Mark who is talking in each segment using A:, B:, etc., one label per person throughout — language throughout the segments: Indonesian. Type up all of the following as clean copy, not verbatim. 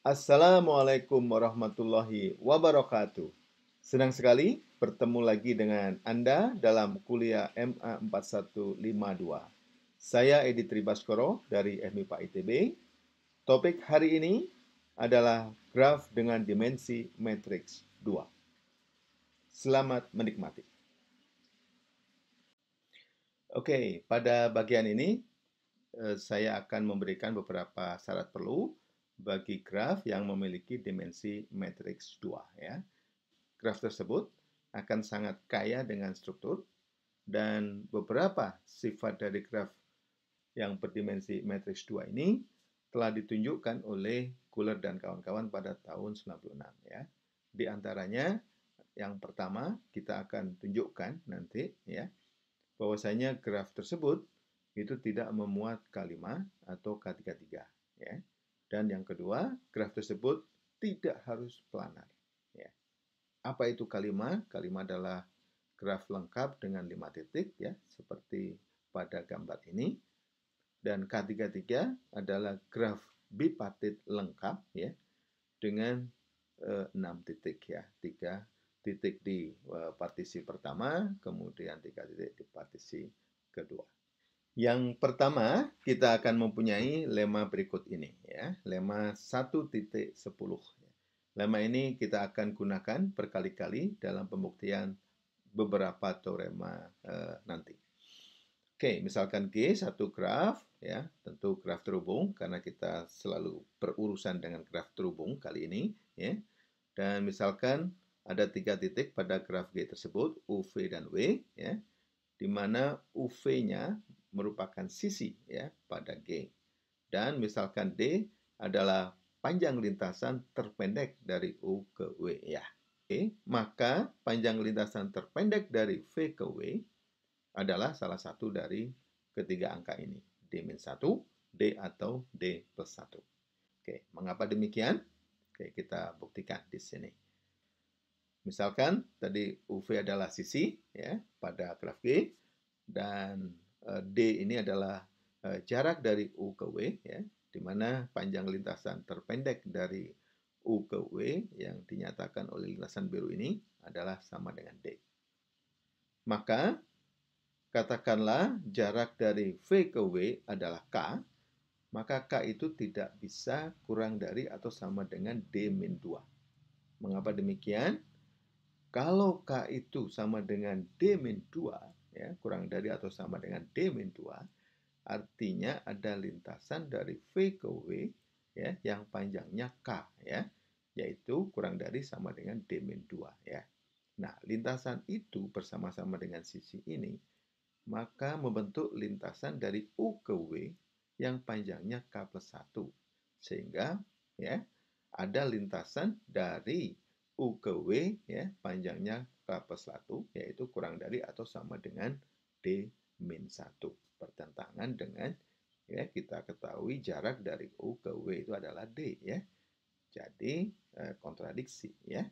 A: Assalamualaikum warahmatullahi wabarakatuh. Senang sekali bertemu lagi dengan Anda dalam kuliah MA 4152. Saya Edi Tribaskoro dari FMIPA ITB. Topik hari ini adalah graf dengan dimensi matriks 2. Selamat menikmati. Oke, pada bagian ini saya akan memberikan beberapa syarat perlu bagi graf yang memiliki dimensi matriks 2 ya. Graf tersebut akan sangat kaya dengan struktur dan beberapa sifat dari graf yang berdimensi matriks 2 ini telah ditunjukkan oleh Kuller dan kawan-kawan pada tahun 96 ya. Di antaranya yang pertama kita akan tunjukkan nanti ya bahwasanya graf tersebut itu tidak memuat K5 atau K33 ya. Dan yang kedua, graf tersebut tidak harus planar ya. Apa itu K5? K5 adalah graf lengkap dengan 5 titik ya, seperti pada gambar ini. Dan K33 adalah graf bipartit lengkap ya dengan 6 titik ya, 3 titik di partisi pertama, kemudian 3 titik di partisi kedua. Yang pertama, kita akan mempunyai lema berikut ini ya, lema 1.10. Lema ini kita akan gunakan berkali-kali dalam pembuktian beberapa teorema nanti. Oke, misalkan G satu graf ya, tentu graf terhubung karena kita selalu berurusan dengan graf terhubung kali ini ya. Dan misalkan ada 3 titik pada graf G tersebut, UV dan W ya, di mana UV-nya merupakan sisi ya pada G. Dan misalkan D adalah panjang lintasan terpendek dari U ke W ya. Oke, maka panjang lintasan terpendek dari V ke W adalah salah satu dari ketiga angka ini, D-1, D atau D plus 1. Oke, mengapa demikian? Oke, kita buktikan di sini. Misalkan tadi UV adalah sisi ya pada graf G dan D ini adalah jarak dari U ke W ya, di mana panjang lintasan terpendek dari U ke W yang dinyatakan oleh lintasan biru ini adalah sama dengan D. Maka katakanlah jarak dari V ke W adalah K, maka K itu tidak bisa kurang dari atau sama dengan D-2. Mengapa demikian? Kalau K itu sama dengan D-2, ya, kurang dari atau sama dengan D-2, artinya ada lintasan dari V ke W ya, yang panjangnya K, ya, yaitu kurang dari sama dengan D-2. Ya. Nah, lintasan itu bersama-sama dengan sisi ini maka membentuk lintasan dari U ke W yang panjangnya K plus 1. Sehingga ya, ada lintasan dari U ke W ya, panjangnya K plus 1, yaitu kurang dari atau sama dengan D min 1. Bertentangan dengan ya, kita ketahui jarak dari U ke W itu adalah D ya. Jadi kontradiksi ya.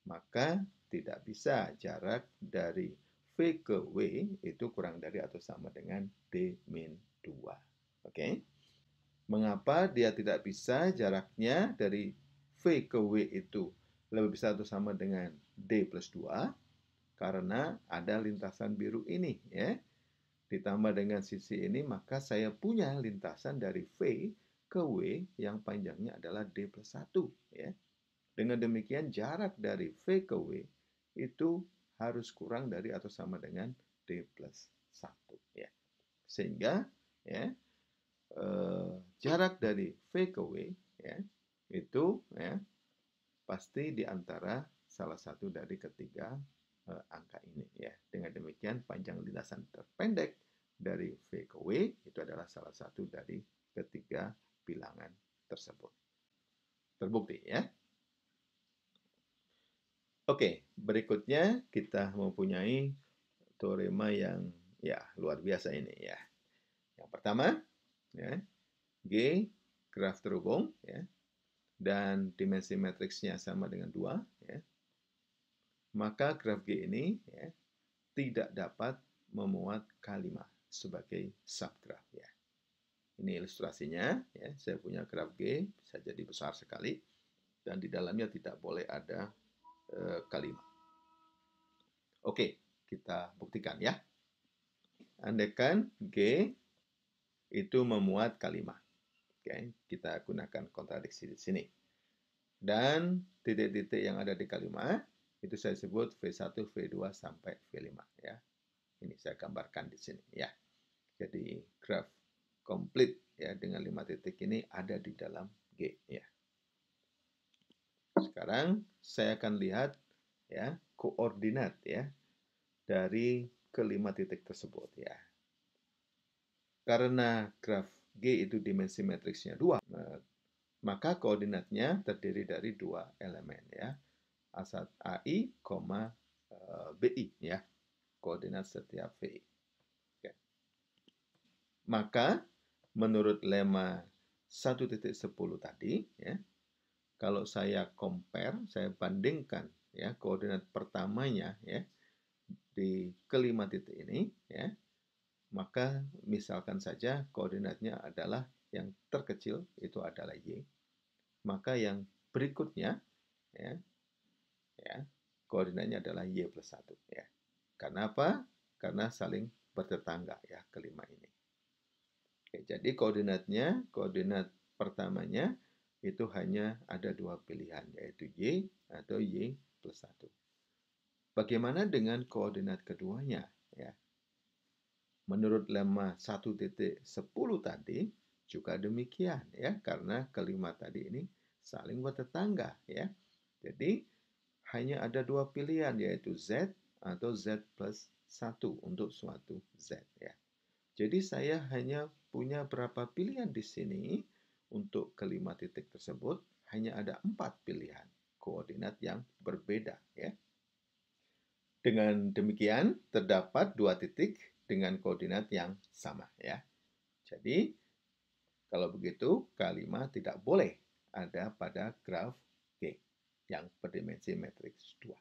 A: Maka tidak bisa jarak dari V ke W itu kurang dari atau sama dengan D-2. Oke. Mengapa dia tidak bisa jaraknya dari V ke W itu lebih besar atau sama dengan D plus 2? Karena ada lintasan biru ini ya. Ditambah dengan sisi ini maka saya punya lintasan dari V ke W yang panjangnya adalah D plus 1 ya. Dengan demikian jarak dari V ke W itu harus kurang dari atau sama dengan D plus 1 ya. Sehingga ya jarak dari V ke W ya itu ya pasti di antara salah satu dari ketiga angka ini ya. Dengan demikian panjang lintasan terpendek dari V ke W itu adalah salah satu dari ketiga bilangan tersebut. Terbukti ya. Oke, berikutnya kita mempunyai teorema yang ya luar biasa ini ya. Yang pertama, ya, G graf terhubung ya dan dimensi matriksnya sama dengan 2 ya. Maka graf G ini ya, tidak dapat memuat K5 sebagai subgraf ya. Ini ilustrasinya, ya. Saya punya graf G, bisa jadi besar sekali, dan di dalamnya tidak boleh ada kalimat. Oke, kita buktikan ya. Andaikan G itu memuat kalimat. Oke, kita gunakan kontradiksi di sini. Dan titik-titik yang ada di kalimat itu saya sebut V1, V2 sampai V5 ya. Ini saya gambarkan di sini ya. Jadi graf komplit ya dengan 5 titik ini ada di dalam G ya. Sekarang saya akan lihat ya koordinat ya dari kelima titik tersebut ya. Karena graf G itu dimensi matriksnya 2, maka koordinatnya terdiri dari 2 elemen ya. AI, BI ya. Koordinat setiap VI. Oke. Maka menurut lemma 1.10 tadi ya, kalau saya compare, saya bandingkan ya koordinat pertamanya ya di kelima titik ini ya, maka misalkan saja koordinatnya adalah yang terkecil itu adalah Y, maka yang berikutnya ya, koordinatnya adalah Y plus 1 ya. Karena apa? Karena saling bertetangga ya kelima ini. Oke, jadi koordinat pertamanya itu hanya ada 2 pilihan, yaitu Y atau Y plus 1. Bagaimana dengan koordinat keduanya? Ya. Menurut lemma 1.10 tadi juga demikian ya, karena kelima tadi ini saling bertetangga ya. Jadi hanya ada 2 pilihan, yaitu Z atau Z plus 1 untuk suatu Z ya. Jadi saya hanya punya berapa pilihan di sini untuk kelima titik tersebut, hanya ada 4 pilihan koordinat yang berbeda ya. Dengan demikian terdapat 2 titik dengan koordinat yang sama ya. Jadi kalau begitu K5 tidak boleh ada pada graf G yang berdimensi matriks 2.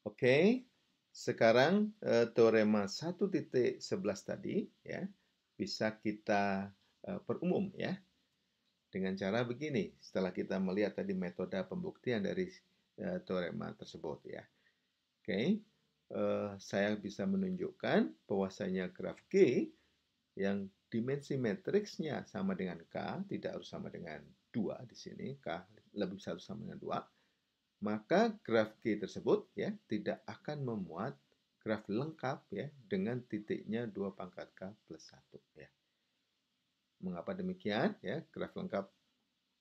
A: Oke, sekarang teorema 1.11 tadi ya bisa kita perumum ya dengan cara begini. Setelah kita melihat tadi metode pembuktian dari teorema tersebut ya. Oke, saya bisa menunjukkan bahwasanya graf G yang dimensi matriksnya sama dengan K, tidak harus sama dengan 2 di sini, K lebih besar sama dengan 2, maka graf G tersebut ya tidak akan memuat graf lengkap ya dengan titiknya 2 pangkat K plus 1 ya. Mengapa demikian? Ya, graf lengkap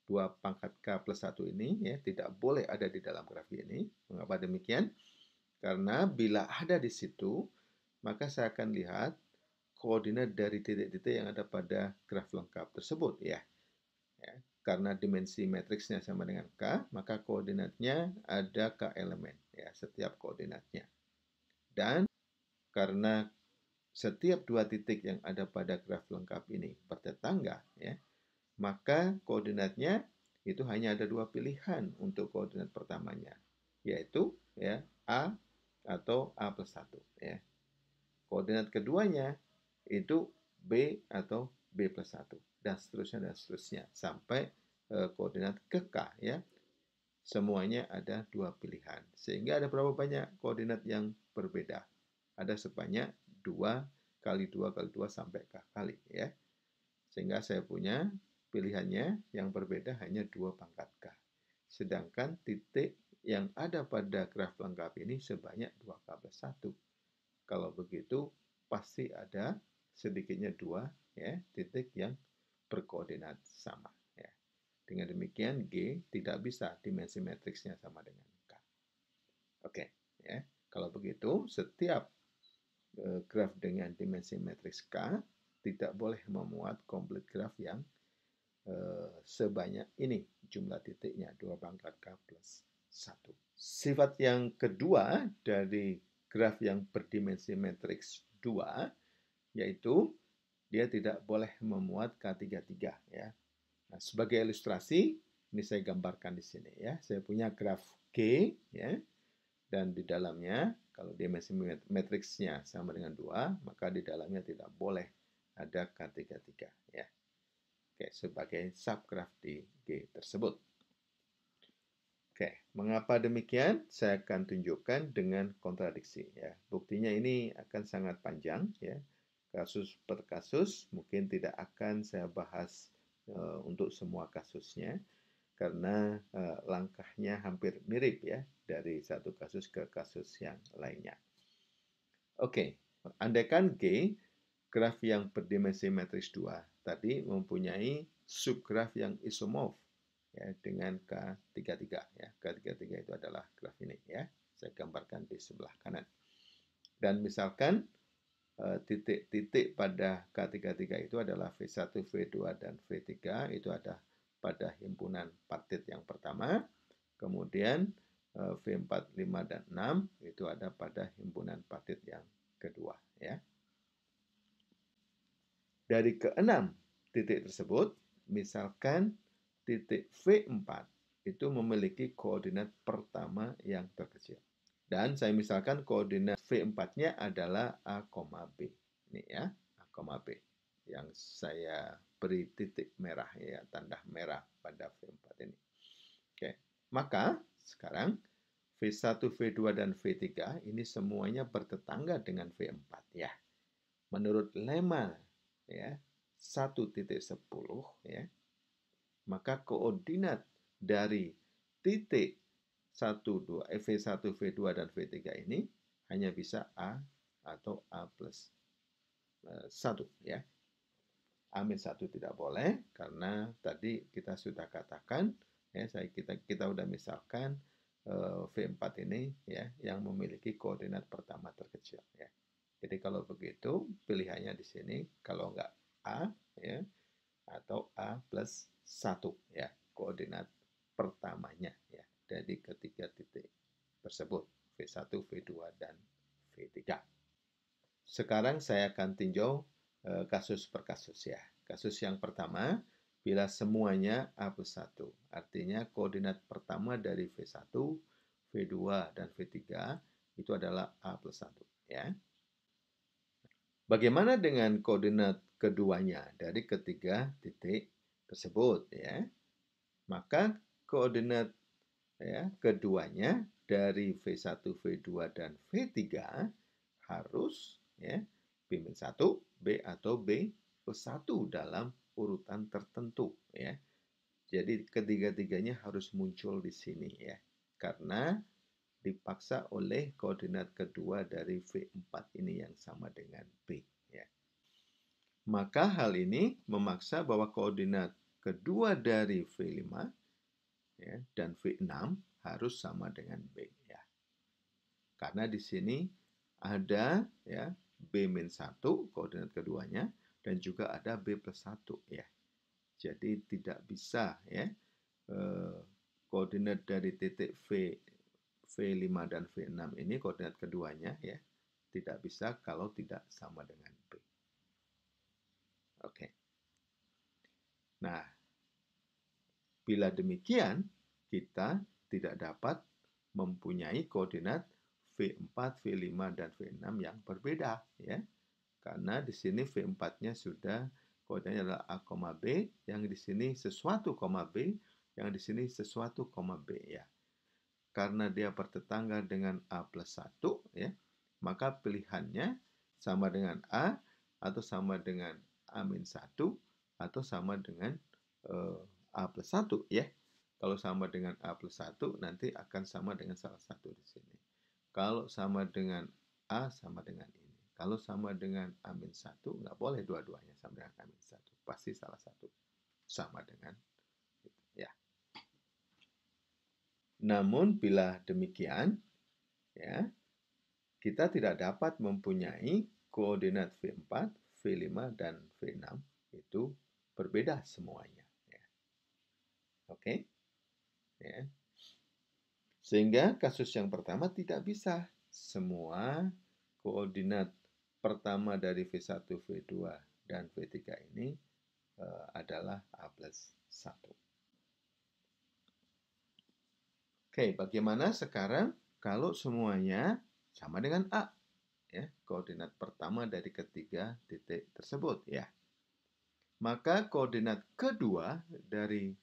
A: 2 pangkat K plus 1 ini ya tidak boleh ada di dalam graf ini. Mengapa demikian? Karena bila ada di situ, maka saya akan lihat koordinat dari titik-titik yang ada pada graf lengkap tersebut ya. Karena dimensi matriksnya sama dengan K, maka koordinatnya ada K elemen ya, setiap koordinatnya. Dan karena setiap 2 titik yang ada pada graf lengkap ini bertetangga ya, maka koordinatnya itu hanya ada 2 pilihan untuk koordinat pertamanya, yaitu ya A atau A plus 1 ya. Koordinat keduanya itu B atau B plus 1 dan seterusnya sampai koordinat ke K ya. Semuanya ada 2 pilihan. Sehingga ada berapa banyak koordinat yang berbeda? Ada sebanyak 2 kali 2 kali 2 sampai K kali ya. Sehingga saya punya pilihannya yang berbeda hanya 2 pangkat K. Sedangkan titik yang ada pada graf lengkap ini sebanyak 2K plus 1. Kalau begitu pasti ada sedikitnya 2 ya, titik yang berkoordinat sama ya. Dengan demikian G tidak bisa dimensi matriksnya sama dengan K. Oke, ya. Kalau begitu setiap graf dengan dimensi matriks K tidak boleh memuat komplit graf yang sebanyak ini jumlah titiknya 2 pangkat K plus 1. Sifat yang kedua dari graf yang berdimensi matriks 2 yaitu dia tidak boleh memuat K33 ya. Nah, sebagai ilustrasi ini saya gambarkan di sini ya. Saya punya graf G ya. Dan di dalamnya kalau dimensi matriksnya sama dengan 2, maka di dalamnya tidak boleh ada K33 ya. Oke, sebagai subgraf di G tersebut. Oke, mengapa demikian? Saya akan tunjukkan dengan kontradiksi ya. Buktinya ini akan sangat panjang ya. Kasus per kasus mungkin tidak akan saya bahas untuk semua kasusnya karena langkahnya hampir mirip ya dari satu kasus ke kasus yang lainnya. Oke, andaikan G graf yang berdimensi matriks 2 tadi mempunyai subgraf yang isomorf ya dengan K33 ya. K33 itu adalah graf ini ya. Saya gambarkan di sebelah kanan. Dan misalkan titik-titik pada K33 itu adalah V1, V2 dan V3 itu ada pada himpunan partit yang pertama. Kemudian V4, 5 dan 6 itu ada pada himpunan partit yang kedua ya. Dari keenam titik tersebut, misalkan titik V4 itu memiliki koordinat pertama yang terkecil. Dan saya misalkan koordinat V4-nya adalah A, B. Ini ya, A, B. Yang saya beri titik merah ya, tanda merah pada V4 ini. Oke, maka sekarang V1, V2 dan V3 ini semuanya bertetangga dengan V4 ya. Menurut lemma ya 1.10 ya, maka koordinat dari titik 1, 2, V1, V2 dan V3 ini hanya bisa A atau A plus 1 ya. A-1 tidak boleh karena tadi kita sudah katakan ya, kita sudah misalkan V4 ini ya yang memiliki koordinat pertama terkecil ya. Jadi kalau begitu pilihannya di sini kalau enggak A ya atau A plus 1 ya koordinat pertamanya ya dari ketiga titik tersebut V1, V2 dan V3. Sekarang saya akan tinjau kasus per kasus ya. Kasus yang pertama, bila semuanya A plus 1. Artinya koordinat pertama dari V1, V2, dan V3 itu adalah A plus 1. Ya. Bagaimana dengan koordinat keduanya dari ketiga titik tersebut? Ya. Maka koordinat ya, keduanya dari V1, V2, dan V3 harus ya, B-1, B atau B plus 1 dalam urutan tertentu ya. Jadi ketiga-tiganya harus muncul di sini ya. Karena dipaksa oleh koordinat kedua dari V4 ini yang sama dengan B ya. Maka hal ini memaksa bahwa koordinat kedua dari V5 ya, dan V6 harus sama dengan B ya. Karena di sini ada ya B-1 koordinat keduanya dan juga ada B plus 1 ya. Jadi tidak bisa ya koordinat dari titik V5 dan V6 ini koordinat keduanya ya tidak bisa kalau tidak sama dengan B. Oke. Nah, bila demikian kita tidak dapat mempunyai koordinat V4, V5, dan V6 yang berbeda ya. Karena di sini V4-nya sudah koordinatnya adalah A, B, yang di sini sesuatu, B, yang di sini sesuatu, B ya. Karena dia bertetangga dengan A plus 1 ya, maka pilihannya sama dengan A atau sama dengan A-1 atau sama dengan A plus 1 ya. Kalau sama dengan A plus 1 nanti akan sama dengan salah satu di sini. Kalau sama dengan A sama dengan ini. Kalau sama dengan A-1 nggak boleh dua-duanya sama dengan A-1. Pasti salah satu sama dengan itu ya. Namun bila demikian ya kita tidak dapat mempunyai koordinat V4, V5 dan V6 itu berbeda semuanya ya. Oke? Ya. Sehingga kasus yang pertama tidak bisa semua koordinat pertama dari V1, V2, dan V3 ini adalah A plus 1. Oke, bagaimana sekarang kalau semuanya sama dengan A? ya, koordinat pertama dari ketiga titik tersebut ya. Maka koordinat kedua dari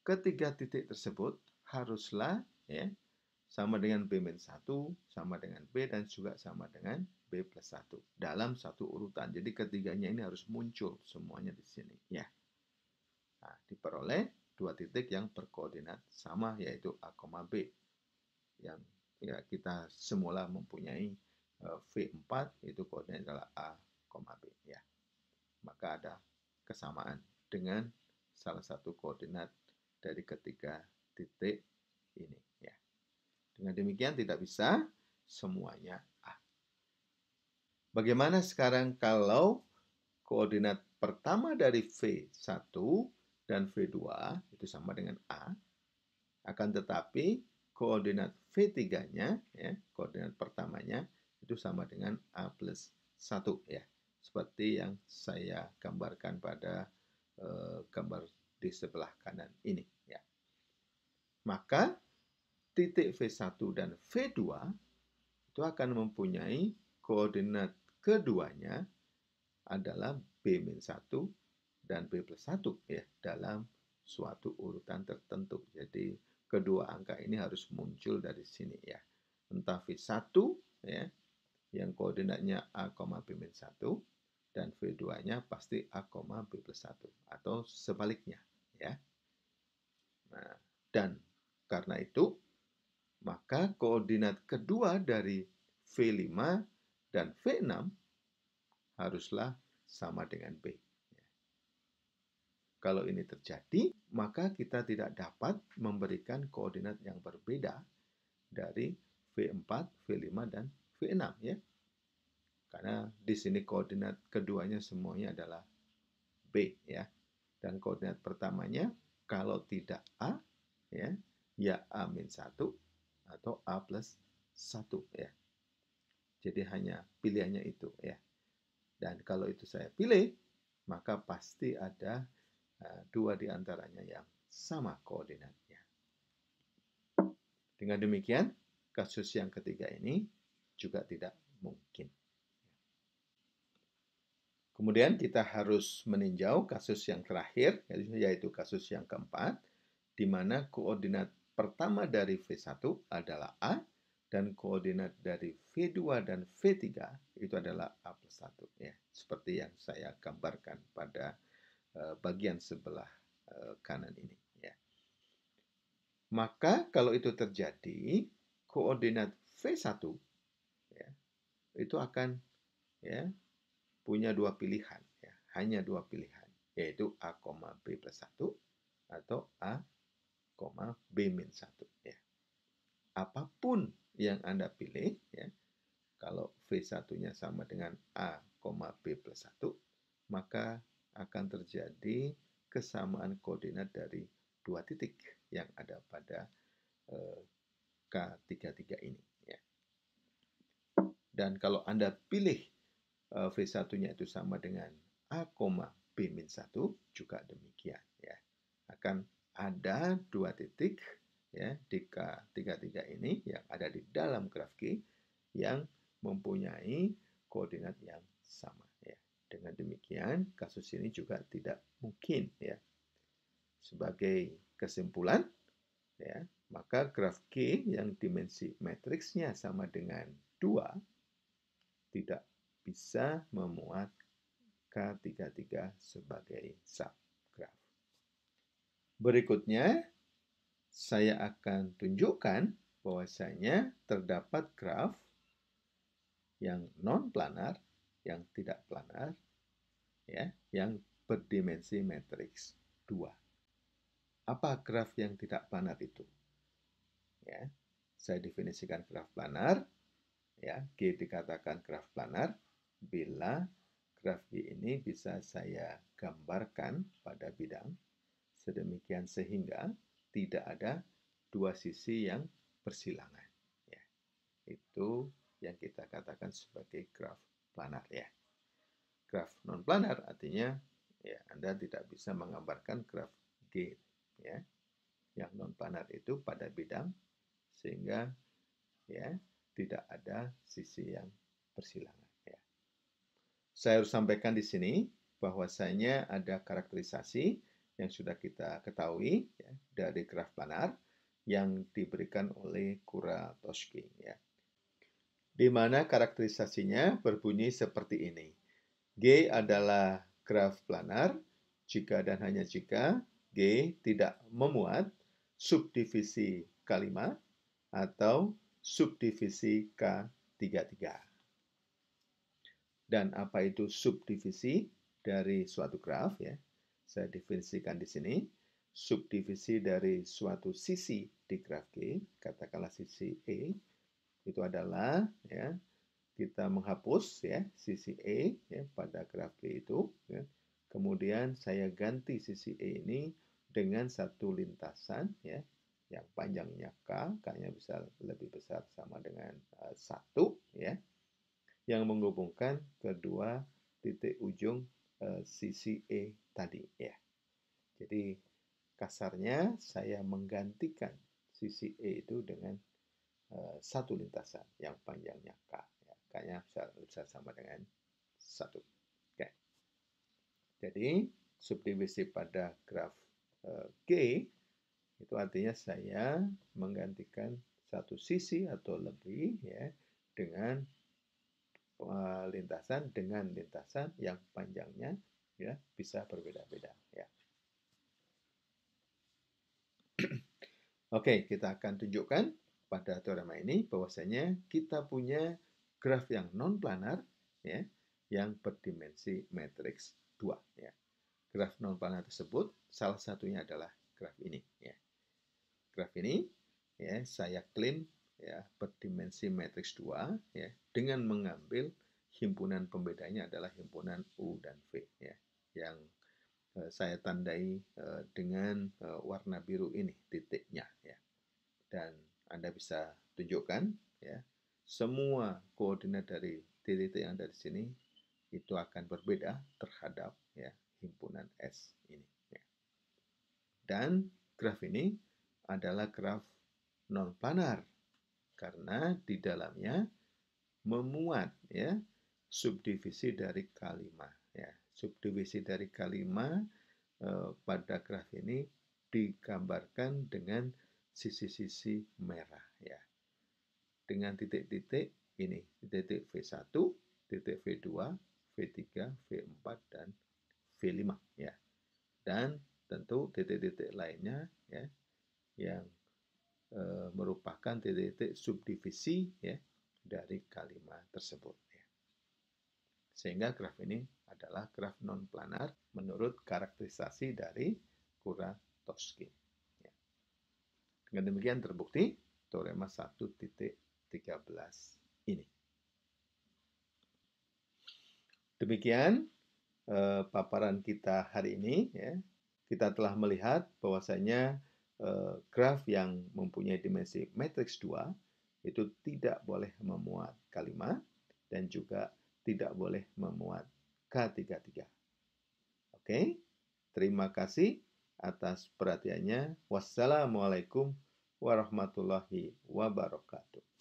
A: ketiga titik tersebut haruslah ya sama dengan B-1, sama dengan B, dan juga sama dengan B plus 1 dalam satu urutan. Jadi ketiganya ini harus muncul semuanya di sini ya. Nah, diperoleh dua titik yang berkoordinat sama yaitu A, B yang ya kita semula mempunyai V4 itu koordinatnya adalah A, B ya. Maka ada kesamaan dengan salah satu koordinat dari ketiga titik ini ya. Dengan demikian tidak bisa semuanya A. Bagaimana sekarang kalau koordinat pertama dari V1 dan V2 itu sama dengan A, akan tetapi koordinat V3-nya, ya, koordinat pertamanya itu sama dengan A plus 1 ya. Seperti yang saya gambarkan pada gambar di sebelah kanan ini ya. Maka titik V1 dan V2 itu akan mempunyai koordinat keduanya adalah B-1 dan B plus 1 ya dalam suatu urutan tertentu. Jadi kedua angka ini harus muncul dari sini ya. Entah V1 ya yang koordinatnya A, B-1 dan V2-nya pasti A, B plus 1 atau sebaliknya ya. Nah, dan karena itu maka koordinat kedua dari V5 dan V6 haruslah sama dengan B. Kalau ini terjadi, maka kita tidak dapat memberikan koordinat yang berbeda dari V4, V5, dan V6 ya. Karena di sini koordinat keduanya semuanya adalah B ya. Dan koordinat pertamanya kalau tidak A ya, ya A-1 atau A plus 1 ya. Jadi hanya pilihannya itu ya. Dan kalau itu saya pilih, maka pasti ada dua di antaranya yang sama koordinatnya. Dengan demikian, kasus yang ketiga ini juga tidak mungkin. Kemudian kita harus meninjau kasus yang terakhir, yaitu kasus yang keempat, di mana koordinat pertama dari V1 adalah A, dan koordinat dari V2 dan V3 itu adalah A plus 1. Ya, seperti yang saya gambarkan pada bagian sebelah kanan ini. Ya. Maka kalau itu terjadi, koordinat V1 ya, itu akan ya, punya dua pilihan. Ya, hanya dua pilihan, yaitu A, B plus 1 atau A, B min 1. Ya. Apapun yang Anda pilih, ya, kalau V1-nya sama dengan A, B plus 1, maka akan terjadi kesamaan koordinat dari dua titik yang ada pada K33 ini. Ya. Dan kalau Anda pilih V1-nya itu sama dengan A, B min 1, juga demikian. Ya. Akan ada dua titik ya, di K33 ini yang ada di dalam graf G yang mempunyai koordinat yang sama. Ya. Dengan demikian, kasus ini juga tidak mungkin. Ya. Sebagai kesimpulan, ya, maka graf G yang dimensi matriksnya sama dengan 2 tidak bisa memuat K33 sebagai subgraf. Berikutnya, saya akan tunjukkan bahwasanya terdapat graf yang non-planar, yang tidak planar, ya, yang berdimensi matriks 2. Apa graf yang tidak planar itu? Ya, saya definisikan graf planar. Ya, G dikatakan graf planar bila graf G ini bisa saya gambarkan pada bidang sedemikian sehingga tidak ada dua sisi yang bersilangan. Ya, itu yang kita katakan sebagai graf planar ya. Graf non planar artinya ya Anda tidak bisa menggambarkan graf G ya yang non planar itu pada bidang sehingga ya tidak ada sisi yang persilangan. Ya. Saya harus sampaikan di sini bahwasanya ada karakterisasi yang sudah kita ketahui ya, dari graf planar yang diberikan oleh Kuratowski. Ya. Di mana karakterisasinya berbunyi seperti ini. G adalah graf planar jika dan hanya jika G tidak memuat subdivisi K5 atau subdivisi K33. Dan apa itu subdivisi dari suatu graf ya? Saya definisikan di sini. Subdivisi dari suatu sisi di graf G, katakanlah sisi E, itu adalah ya kita menghapus ya sisi E ya pada graf G itu ya. Kemudian saya ganti sisi E ini dengan satu lintasan ya yang panjangnya K-nya bisa lebih besar sama dengan 1 ya yang menghubungkan kedua titik ujung sisi E tadi ya. Jadi kasarnya saya menggantikan sisi E itu dengan satu lintasan yang panjangnya K. Ya. K-nya bisa sama dengan 1. Oke. Jadi subdivisi pada graf G itu artinya saya menggantikan satu sisi atau lebih ya dengan lintasan dengan lintasan yang panjangnya ya bisa berbeda-beda ya. Oke, kita akan tunjukkan pada teorema ini bahwasanya kita punya graf yang non planar ya yang berdimensi matriks 2 ya. Graf non planar tersebut salah satunya adalah graf ini ya. Graf ini ya saya klaim ya berdimensi matriks 2 ya dengan mengambil himpunan pembedanya adalah himpunan U dan V ya yang saya tandai dengan warna biru ini titiknya ya. Dan Anda bisa tunjukkan ya semua koordinat dari titik yang ada di sini itu akan berbeda terhadap ya himpunan S ini ya. Dan graf ini adalah graf non planar karena di dalamnya memuat ya subdivisi dari K5 ya. Subdivisi dari K5 pada graf ini digambarkan dengan sisi-sisi merah ya. Dengan titik-titik ini, titik V1, titik V2, V3, V4 dan V5 ya. Dan tentu titik-titik lainnya ya yang merupakan titik-titik subdivisi ya dari K5 tersebut ya. Sehingga graf ini adalah graf non planar menurut karakterisasi dari Kuratowski. Ya. Dengan demikian terbukti teorema 1.13 ini. Demikian paparan kita hari ini ya. Kita telah melihat bahwasanya graf yang mempunyai dimensi matriks 2 itu tidak boleh memuat K5 dan juga tidak boleh memuat K33. Oke, terima kasih atas perhatiannya. Wassalamualaikum warahmatullahi wabarakatuh.